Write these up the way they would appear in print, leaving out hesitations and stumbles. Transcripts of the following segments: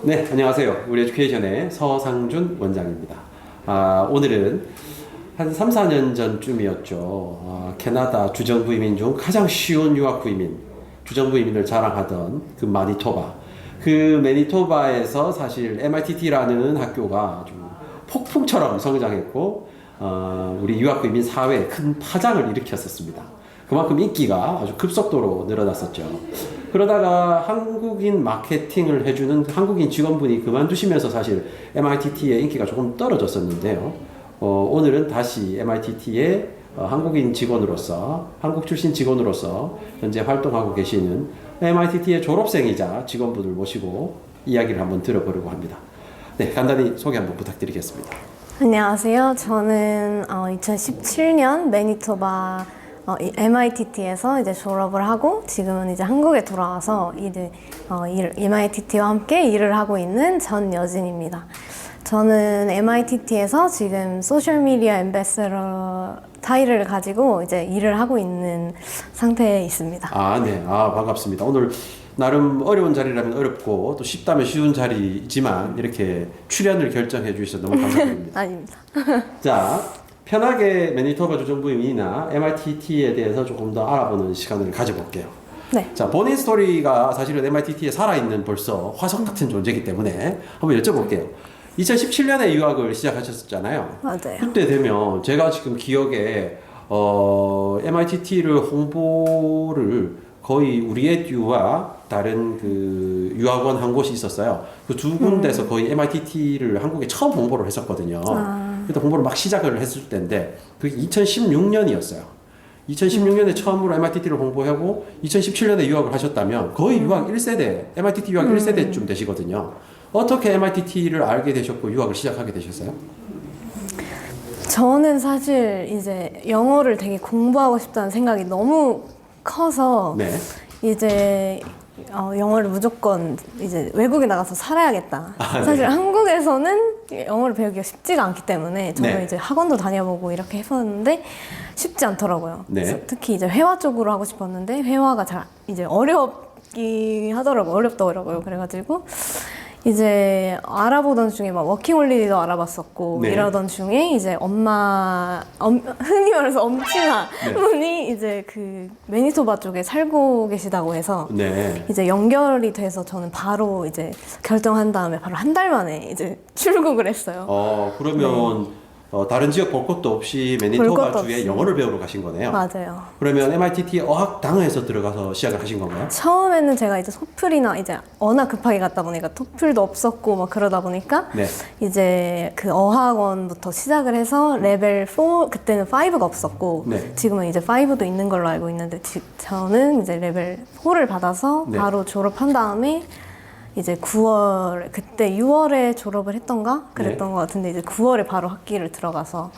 네, 안녕하세요. 우리 에듀케이션의 서상준 원장입니다. 오늘은 한 3, 4년 전쯤이었죠. 캐나다 주정부 이민 중 가장 쉬운 유학부 이민, 주정부 이민을 자랑하던 그 마니토바. 그 매니토바에서 사실 MITT라는 학교가 아주 폭풍처럼 성장했고, 우리 유학부 이민 사회에 큰 파장을 일으켰었습니다. 그만큼 인기가 아주 급속도로 늘어났었죠. 그러다가 한국인 마케팅을 해주는 한국인 직원분이 그만두시면서 사실 MITT의 인기가 조금 떨어졌었는데요. 오늘은 다시 MITT의 한국인 직원으로서, 한국 출신 직원으로서 현재 활동하고 계시는 MITT의 졸업생이자 직원분을 모시고 이야기를 한번 들어보려고 합니다. 네, 간단히 소개 한번 부탁드리겠습니다. 안녕하세요. 저는 2017년 매니토바 MITT에서 이제 졸업을 하고 지금은 이제 한국에 돌아와서 이제 MITT와 함께 일을 하고 있는 전여진입니다. 저는 MITT에서 지금 소셜미디어 앰베서더 타이틀을 가지고 이제 일을 하고 있는 상태에 있습니다. 네. 반갑습니다. 오늘 나름 어려운 자리라면 어렵고 또 쉽다면 쉬운 자리지만 이렇게 출연을 결정해 주셔서 너무 감사드립니다. 아닙니다. 자, 편하게 매니토바 주정부 이민이나 MITT에 대해서 조금 더 알아보는 시간을 가져볼게요. 네. 자, 본인 스토리가 사실은 MITT에 살아있는 벌써 화석 같은 존재이기 때문에 한번 여쭤볼게요. 2017년에 유학을 시작하셨잖아요. 맞아요. 그때 되면 제가 지금 기억에 MITT를 홍보를 거의 우리 에듀와 다른 그 유학원 한 곳이 있었어요. 그 두 군데서 거의 MITT를 한국에 처음 홍보를 했었거든요. 그때 홍보를 막 시작을 했을 때인데 그게 2016년이었어요. 2016년에 처음으로 MITT를 홍보하고 2017년에 유학을 하셨다면 거의 유학 1세대, MITT 유학 1세대쯤 되시거든요. 어떻게 MITT를 알게 되셨고 유학을 시작하게 되셨어요? 저는 사실 이제 영어를 되게 공부하고 싶다는 생각이 너무 커서 네. 이제 영어를 무조건 이제 외국에 나가서 살아야겠다. 사실 한국에서는 영어를 배우기가 쉽지가 않기 때문에 저는 이제 학원도 다녀보고 이렇게 했었는데 쉽지 않더라고요. 네. 특히 이제 회화 쪽으로 하고 싶었는데 회화가 잘 이제 어렵긴 하더라고요. 어렵더라고요. 그래가지고 이제 알아보던 중에 막 워킹홀리데이도 알아봤었고 이러던 중에 이제 흔히 말해서 엄친아 분이 이제 그 매니토바 쪽에 살고 계시다고 해서 이제 연결이 돼서 저는 바로 이제 결정한 다음에 바로 한 달 만에 이제 출국을 했어요. 그러면 다른 지역 볼 것도 없이 매니토바 주에 영어를 배우러 가신 거네요. 맞아요. 그러면 MITT 어학당에서 들어가서 시작을 하신 건가요? 처음에는 제가 이제 토플이나 이제 워낙 급하게 갔다 보니까 토플도 없었고 막 그러다 보니까 이제 그 어학원부터 시작을 해서 레벨 4 그때는 5가 없었고 지금은 이제 5도 있는 걸로 알고 있는데 저는 이제 레벨 4를 받아서 바로 졸업한 다음에 이제 9월 그때 6월에 졸업을 했던가 그랬던 것 같은데 이제 9월에 바로 학기를 들어가서.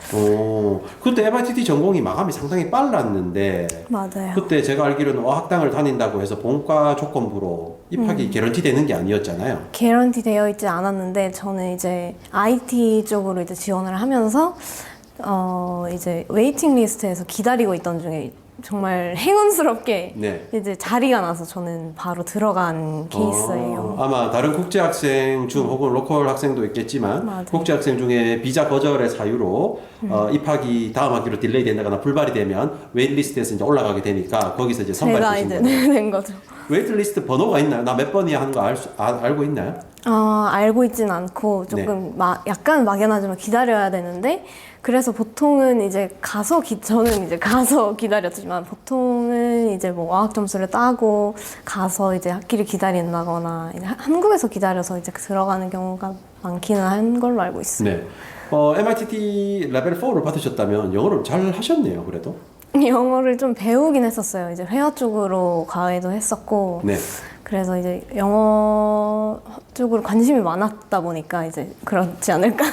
그때 MITT 전공이 마감이 상당히 빨랐는데 맞아요. 그때 제가 알기로는 어학당을 다닌다고 해서 본과 조건부로 입학이 개런티 되는 게 아니었잖아요. 개런티 되어 있지 않았는데 저는 이제 IT 쪽으로 이제 지원을 하면서 이제 웨이팅 리스트에서 기다리고 있던 중에 정말 행운스럽게 이제 자리가 나서 저는 바로 들어간 케이스예요. 아마 다른 국제 학생 중 혹은 로컬 학생도 있겠지만 국제 학생 중에 비자 거절의 사유로 입학이 다음 학기로 딜레이 된다거나 불발이 되면 웨이트리스트에서 이제 올라가게 되니까 거기서 이제 선발되신 제가 거예요. 이제 된 거죠. 웨이트리스트 번호가 있나요? 나 몇 번이야 하는 거 알고 있나요? 알고 있진 않고 조금 약간 막연하지만 기다려야 되는데 그래서 보통은 이제 저는 이제 가서 기다렸지만 보통은 이제 뭐 어학 점수를 따고 가서 이제 학기를 기다린다거나 이제 한국에서 기다려서 이제 들어가는 경우가 많기는 한 걸로 알고 있어요. 네. MITT 레벨 4를 받으셨다면 영어를 잘 하셨네요, 그래도. 영어를 좀 배우긴 했었어요. 이제 회화 쪽으로 과외도 했었고. 그래서 이제 영어 쪽으로 관심이 많았다 보니까 이제 그렇지 않을까.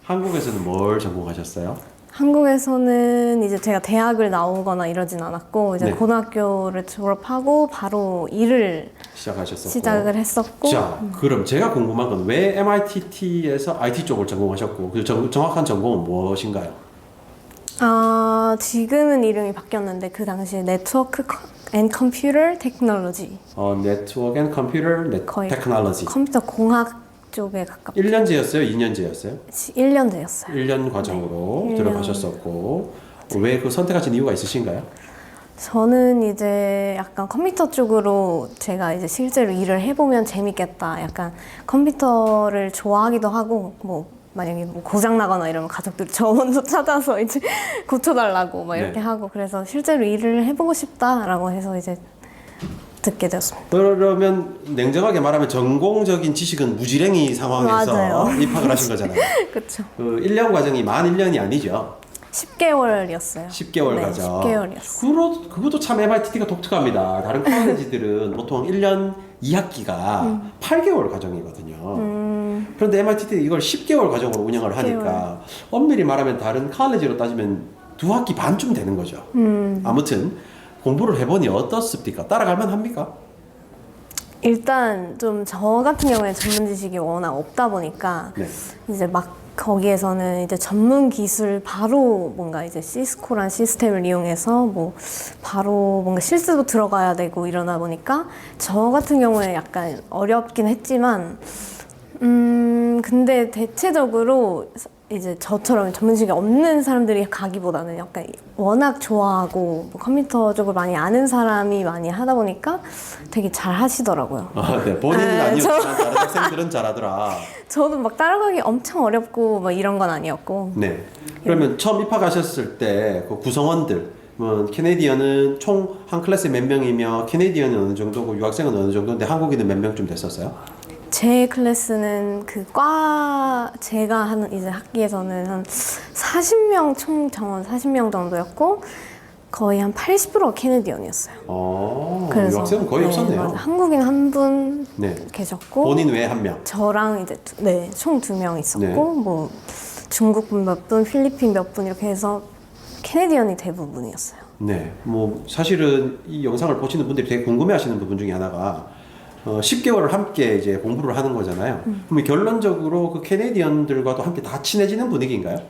한국에서는 뭘 전공하셨어요? 한국에서는 이제 제가 대학을 나오거나 이러진 않았고 이제 고등학교를 졸업하고 바로 일을 시작을 했었고. 자, 그럼 제가 궁금한 건 왜 MITT에서 IT 쪽을 전공하셨고 그 정확한 전공은 무엇인가요? 지금은 이름이 바뀌었는데 그 당시에 네트워크 and Computer Technology. Network and Computer 거의 Technology. 컴퓨터 공학 쪽에 가깝게 1년제였어요? 2년제였어요? 1년제였어요. 1년 과정으로 네, 들어가셨었고 왜 그 선택하신 이유가 있으신가요? 저는 이제 약간 컴퓨터 쪽으로 제가 이제 실제로 일을 해보면 재밌겠다. 약간 컴퓨터를 좋아하기도 하고, 뭐, 만약에 뭐 고장 나거나 이러면 가족들이 저 먼저 찾아서 이제 고쳐달라고 막 이렇게 네. 하고, 그래서 실제로 일을 해보고 싶다라고 해서 이제 듣게 되었습니다. 그러면 냉정하게 말하면 전공적인 지식은 무지랭이 상황에서 맞아요. 입학을 하신 거잖아요. 그쵸. 그 1년 과정이 만 1년이 아니죠. 10개월이었어요. 10개월 네, 과정. 10개월이었어요. 그것도 참 MIT가 독특합니다. 다른 콜레지들은 보통 1년 2학기가 8개월 과정이거든요. 그런데 MIT 이걸 10개월 과정으로 운영을 10개월. 하니까 엄밀히 말하면 다른 컬리지로 따지면 2학기 반쯤 되는 거죠. 아무튼 공부를 해보니 어떻습니까? 따라갈만 합니까? 일단 좀 저 같은 경우에 전문 지식이 워낙 없다 보니까 네. 이제 막 거기에서는 이제 전문 기술 바로 뭔가 이제 시스코란 시스템을 이용해서 뭐 바로 뭔가 실습도 들어가야 되고 이러다 보니까 저 같은 경우에 약간 어렵긴 했지만 근데 대체적으로 이제 저처럼 전문 지식이 없는 사람들이 가기보다는 약간 워낙 좋아하고 뭐 컴퓨터 쪽을 많이 아는 사람이 많이 하다 보니까 되게 잘 하시더라고요. 네. 본인은 아니었지만 저- 다른 학생들은 잘하더라. 저도 막 따라가기 엄청 어렵고 뭐 이런 건 아니었고. 네. 그러면 처음 입학하셨을 때 그 구성원들, 캐네디언은 총 한 클래스에 몇 명이며 캐네디언은 어느 정도고 유학생은 어느 정도인데 한국인은 몇 명쯤 됐었어요? 제 클래스는 제가 하는 이제 학기에서는 한 40명 총 정원 40명 정도였고 거의 한 80%가 캐네디언이었어요. 유학생은 거의 없었네요. 맞아. 한국인 한 분 네. 계셨고 본인 외에 한 명. 저랑 이제 총 2명 있었고 네. 뭐 중국 분 몇 분, 필리핀 몇 분 이렇게 해서 캐네디언이 대부분이었어요. 네. 사실은 이 영상을 보시는 분들이 되게 궁금해하시는 부분 중에 하나가 10개월을 함께 이제 공부를 하는 거잖아요. 그럼 결론적으로 그 캐네디언들과도 함께 다 친해지는 분위기인가요?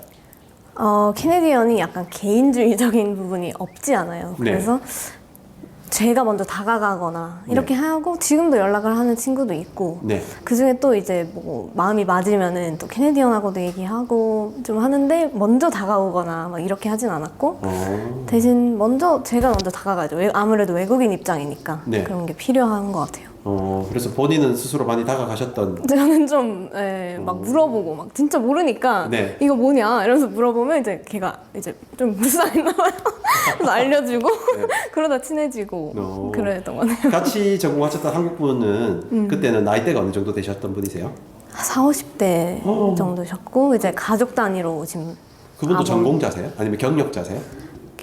캐네디언이 약간 개인주의적인 부분이 없지 않아요. 네. 그래서 제가 먼저 다가가거나 이렇게 하고 지금도 연락을 하는 친구도 있고 네. 그 중에 또 이제 뭐 마음이 맞으면은 또 캐네디언하고도 얘기하고 좀 하는데 먼저 다가오거나 막 이렇게 하진 않았고 대신 제가 먼저 다가가죠. 아무래도 외국인 입장이니까 네. 그런 게 필요한 것 같아요. 그래서 본인은 스스로 많이 다가가셨던. 저는 좀, 막 물어보고, 막 진짜 모르니까, 네. 이거 뭐냐? 이러면서 물어보면 이제 걔가 이제 좀 불쌍했나봐요. 그래서 알려주고, 그러다 친해지고, 그랬던 것 같아요. 같이 전공하셨던 한국분은 그때는 나이대가 어느 정도 되셨던 분이세요? 40, 50대 정도셨고, 이제 가족 단위로 지금. 그분도 아범- 전공자세요? 아니면 경력자세요?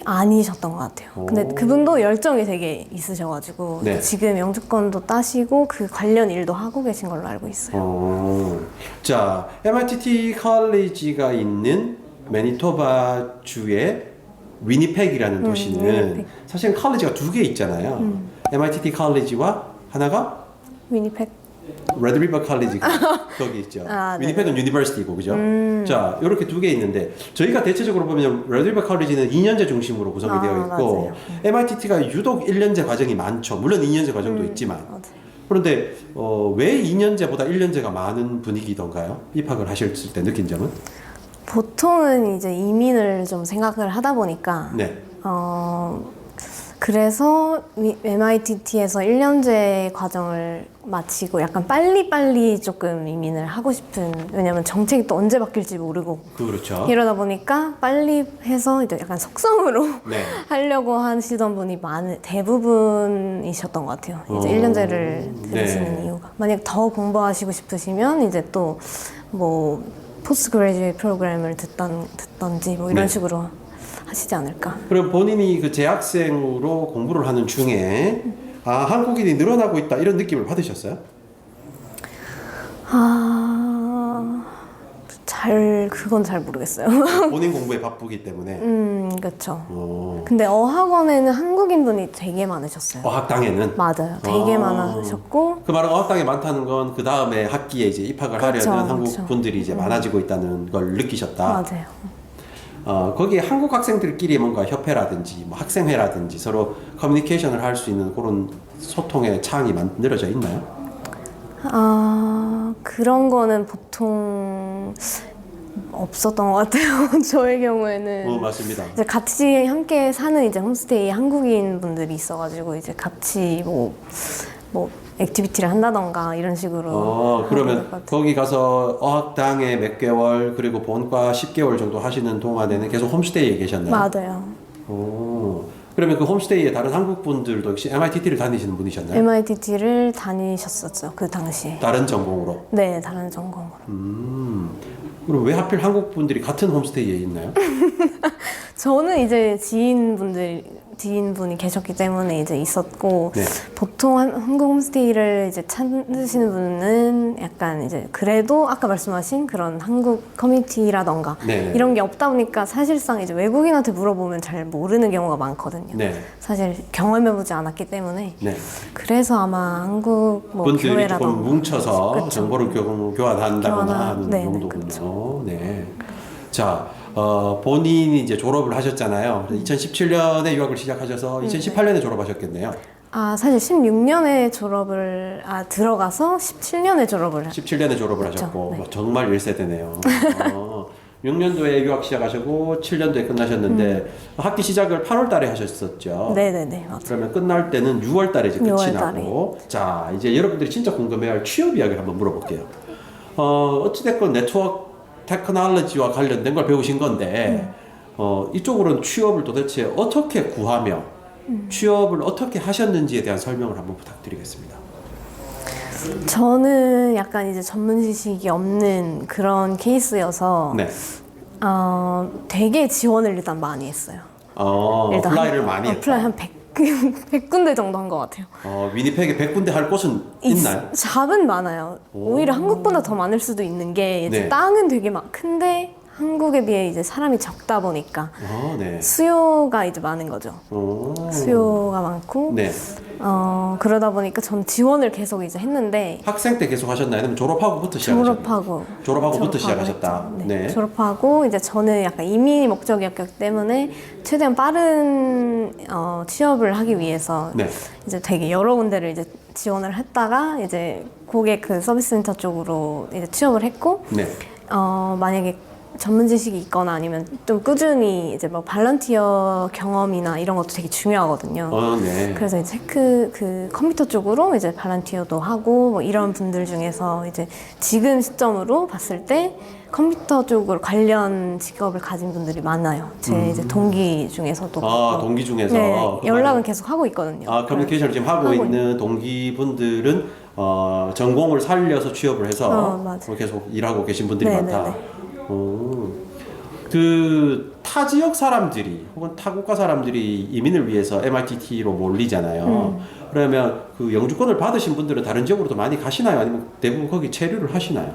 아니셨던 것 같아요. 근데 그분도 열정이 되게 있으셔가지고, 네. 지금 영주권도 따시고, 그 관련 일도 하고 계신 걸로 알고 있어요. 자, MIT 컬리지가 있는 매니토바 주의 위니펙이라는 도시는 위니펙. 사실 컬리지가 2개 있잖아요. MIT 컬리지와 하나가 위니펙. 레드리버 컬리지가 거기 있죠. 아, 네. 위니펙은 유니버시티고 그죠? 자, 이렇게 2개 있는데 저희가 대체적으로 보면 레드리버 컬리지는 2년제 중심으로 구성이 되어 있고 맞아요. MIT가 유독 1년제 과정이 많죠. 물론 2년제 과정도 있지만 맞아요. 그런데 왜 2년제보다 1년제가 많은 분위기던가요? 입학을 하셨을 때 느낀 점은? 보통은 이제 이민을 좀 생각을 하다 보니까 네. 그래서 MIT에서 1년제 과정을 마치고 약간 빨리빨리 조금 이민을 하고 싶은 왜냐면 정책이 또 언제 바뀔지 모르고 그렇죠. 이러다 보니까 빨리 해서 이제 약간 속성으로 네. 하려고 하시던 분이 대부분이셨던 것 같아요. 이제 1년제를 들으시는 네. 이유가 만약 더 공부하시고 싶으시면 이제 또 뭐 포스트 그레이주에이트 프로그램을 듣던지 뭐 이런 네. 식으로 하시지 않을까. 그럼 본인이 그 재학생으로 공부를 하는 중에 한국인이 늘어나고 있다 이런 느낌을 받으셨어요? 그건 잘 모르겠어요. 본인 공부에 바쁘기 때문에. 그렇죠. 근데 어학원에는 한국인 분이 되게 많으셨어요. 어학당에는. 맞아요. 되게 많으셨고. 그 말은 어학당에 많다는 건 그 다음에 학기에 이제 입학을 그렇죠, 하려는 한국 그렇죠. 분들이 이제 많아지고 있다는 걸 느끼셨다. 맞아요. 거기에 한국 학생들끼리 뭔가 협회라든지 뭐 학생회라든지 서로 커뮤니케이션을 할 수 있는 그런 소통의 창이 만들어져 있나요? 그런 거는 보통 없었던 것 같아요. 저의 경우에는. 맞습니다. 이제 같이 함께 사는 이제 홈스테이 한국인 분들이 있어가지고 이제 같이 뭐 액티비티를 한다던가 이런 식으로. 그러면 거기 가서 어학당에 몇 개월 그리고 본과 10개월 정도 하시는 동안에는 계속 홈스테이에 계셨나요? 맞아요. 그러면 그 홈스테이에 다른 한국 분들도 역시 MITT를 다니시는 분이셨나요? MITT를 다니셨었죠, 그 당시에. 다른 전공으로? 네, 다른 전공으로. 그럼 왜 하필 한국 분들이 같은 홈스테이에 있나요? 저는 이제 지인분이 계셨기 때문에 이제 있었고, 네. 보통 한국 홈스테이를 이제 찾으시는 분은 약간 이제 그래도 아까 말씀하신 그런 한국 커뮤니티라던가 네. 이런 게 없다 보니까 사실상 이제 외국인한테 물어보면 잘 모르는 경우가 많거든요. 네. 사실 경험해보지 않았기 때문에. 네. 그래서 아마 한국 뭐 분들이 교회라던가. 조금 뭉쳐서 그쵸. 정보를 교환한다거나 하는 네, 정도군요. 네. 자, 본인이 이제 졸업을 하셨잖아요. 2017년에 유학을 시작하셔서 2018년에 졸업하셨겠네요. 사실 16년에 들어가서 17년에 졸업을 17년에 졸업을 그쵸, 하셨고 네. 정말 1세대네요. 6년도에 유학 시작하시고 7년도에 끝나셨는데 학기 시작을 8월 달에 하셨었죠. 네네네, 맞아요. 그러면 끝날 때는 6월 달에 이제 끝이 6월 달에. 나고 자, 이제 여러분들이 진짜 궁금해할 취업 이야기를 한번 물어볼게요. 어찌됐건 네트워크 테크놀로지와 관련된 걸 배우신 건데 이쪽으로는 취업을 도대체 어떻게 구하며 취업을 어떻게 하셨는지에 대한 설명을 한번 부탁드리겠습니다. 저는 약간 이제 전문 지식이 없는 그런 케이스여서 네. 되게 지원을 일단 많이 했어요. 일단 어플라이를 많이 했다. 어플라이 한 100군데 정도 한 것 같아요. 위니펙에 100군데 할 곳은 있나요? 잡은 많아요. 오히려 한국보다 더 많을 수도 있는 게 이제 네. 땅은 되게 큰데 한국에 비해 이제 사람이 적다 보니까 네. 수요가 이제 많은 거죠. 수요가 많고 네. 그러다 보니까 전 지원을 계속 이제 했는데 학생 때 계속 하셨나요? 아니면 졸업하고부터 시작하셨나요? 졸업하고부터 시작하셨다. 했죠. 네. 졸업하고 이제 저는 약간 이민이 목적이었기 때문에 최대한 빠른 취업을 하기 위해서 네. 이제 되게 여러 군데를 이제 지원을 했다가 이제 고객 그 서비스 센터 쪽으로 이제 취업을 했고 네. 만약에 전문 지식이 있거나 아니면 좀 꾸준히 이제 뭐 발런티어 경험이나 이런 것도 되게 중요하거든요. 네. 그래서 이제 그 컴퓨터 쪽으로 이제 발런티어도 하고 뭐 이런 분들 중에서 이제 지금 시점으로 봤을 때 컴퓨터 쪽으로 관련 직업을 가진 분들이 많아요. 제 이제 동기 중에서도. 동기 중에서. 네, 연락은 계속 하고 있거든요. 커뮤니케이션을 지금 하고 있는 동기분들은 전공을 살려서 취업을 해서 계속 일하고 계신 분들이 많다. 그 타 지역 사람들이 혹은 타 국가 사람들이 이민을 위해서 MITT로 몰리잖아요. 그러면 그 영주권을 받으신 분들은 다른 지역으로도 많이 가시나요? 아니면 대부분 거기 체류를 하시나요?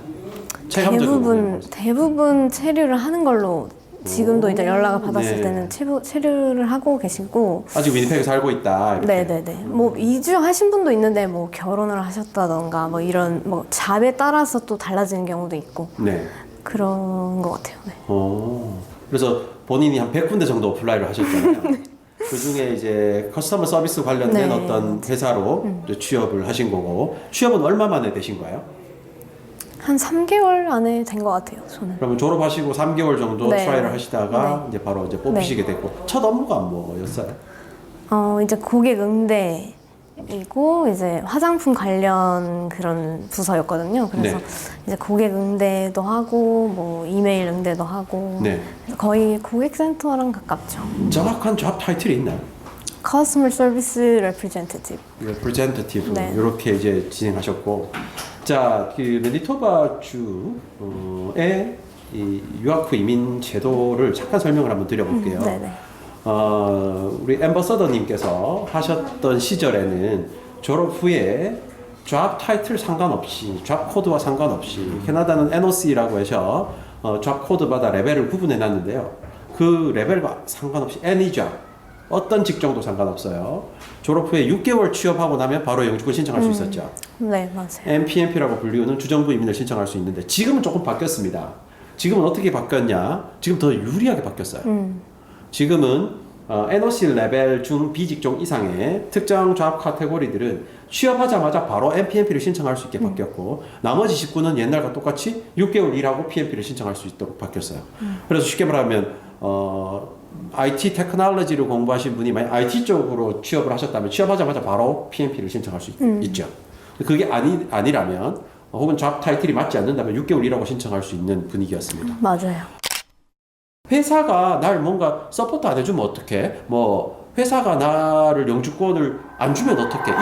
대부분 체류를 하는 걸로 지금도 이제 연락을 받았을 네. 때는 체류를 하고 계시고 아직 위니펙에 살고 있다. 이렇게. 네네네. 뭐 이주하신 분도 있는데 뭐 결혼을 하셨다던가 뭐 이런 뭐 잡에 따라서 또 달라지는 경우도 있고 네. 그런 것 같아요. 네. 그래서 본인이 한 100군데 정도 어플라이를 하셨잖아요. 그 중에 이제 커스터머 서비스 관련된 네. 어떤 회사로 이제 취업을 하신 거고 취업은 얼마 만에 되신 거예요? 한 3개월 안에 된 것 같아요. 저는. 그러면 졸업하시고 3개월 정도 네. 트라이를 하시다가 네. 이제 바로 이제 뽑히시게 됐고 첫 업무가 뭐였어요? 이제 고객 응대이고 이제 화장품 관련 그런 부서였거든요. 그래서 네. 이제 고객 응대도 하고 뭐 이메일 응대도 하고 네. 거의 고객센터랑 가깝죠. 정확한 잡 타이틀이 있나요? Customer Service Representative. representative 네. 이렇게 이제 진행하셨고 자, 그 매니토바 주의 이 유학 후 이민 제도를 잠깐 설명을 한번 드려볼게요. 네네. 우리 앰버서더님께서 하셨던 시절에는 졸업 후에 잡 타이틀 상관없이 잡 코드와 상관없이 캐나다는 NOC라고 해서 잡 코드마다 레벨을 구분해 놨는데요. 그 레벨과 상관없이 any job 어떤 직종도 상관없어요. 졸업 후에 6개월 취업하고 나면 바로 영주권 신청할 수 있었죠. 네, 맞아요. MPNP라고 불리우는 주정부 이민을 신청할 수 있는데 지금은 조금 바뀌었습니다. 지금은 어떻게 바뀌었냐? 지금 더 유리하게 바뀌었어요. 지금은 NOC 레벨 중 비직종 이상의 특정 잡 카테고리들은 취업하자마자 바로 PMP를 신청할 수 있게 바뀌었고 나머지 직군은 옛날과 똑같이 6개월 일하고 PMP를 신청할 수 있도록 바뀌었어요. 그래서 쉽게 말하면 IT 테크놀로지를 공부하신 분이 만약 IT 쪽으로 취업을 하셨다면 취업하자마자 바로 PMP를 신청할 수 있죠. 그게 아니라면 혹은 잡 타이틀이 맞지 않는다면 6개월 일하고 신청할 수 있는 분위기였습니다. 맞아요. 회사가 날 뭔가 서포트 안 해주면 어떡해? 뭐 회사가 나를 영주권을 안 주면 어떡해?